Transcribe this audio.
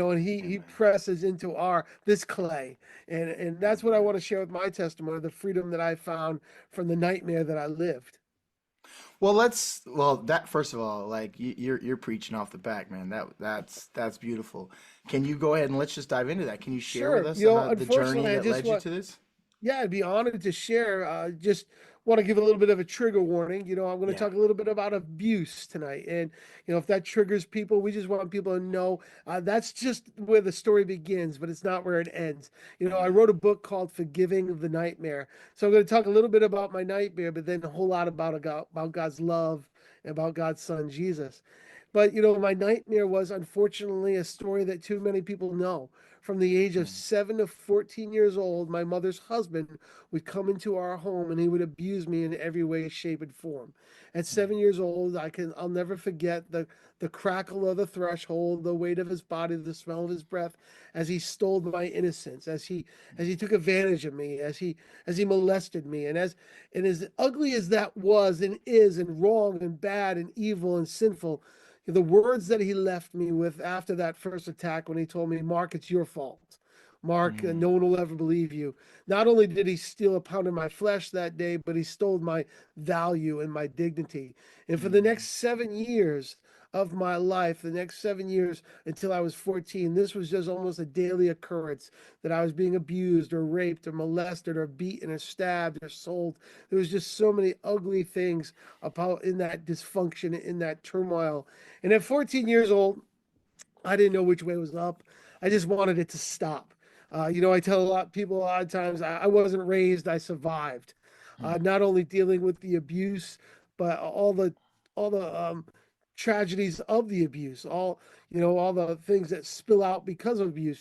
And he Amen. presses into our this clay. And that's what I Amen. want to share with my testimony, the freedom that I found from the nightmare that I lived. Well, that first of all, like you're preaching off the back, man. That's beautiful. Can you go ahead and let's just dive into that? Can you share with Sure. us the journey Unfortunately, I that just led you want to this? Yeah, I'd be honored to share. Just want to give a little bit of a trigger warning. I'm going to Yeah. talk a little bit about abuse tonight. And, if that triggers people, we just want people to know that's just where the story begins, but it's not where it ends. I Amen. wrote a book called Forgiving the Nightmare. So I'm going to talk a little bit about my nightmare, but then a whole lot about God's love and about God's son, Jesus. But my nightmare was unfortunately a story that too many people know. From the age of Mm, 7 to 14 years old, my mother's husband would come into our home and he would abuse me in every way, shape, and form. At mm, 7 years old, I'll never forget the crackle of the threshold, the weight of his body, the smell of his breath, as he stole my innocence, as he took advantage of me, as he molested me, and as ugly as that was and is, and wrong and bad and evil and sinful, the words that he left me with after that first attack, when he told me, Mark, it's your fault. Mark, mm, no one will ever believe you. Not only did he steal a pound of my flesh that day, but he stole my value and my dignity. And for the mm, next 7 years of my life, the next 7 years until I was 14, this was just almost a daily occurrence that I was being abused or raped or molested or beaten or stabbed or sold. There was just so many ugly things about in that dysfunction, in that turmoil. And at 14 years old, I didn't know which way was up. I just wanted it to stop. I tell a lot of people a lot of times I wasn't raised, I survived. mm. Not only dealing with the abuse, but all the tragedies of the abuse, all the things that spill out because of abuse.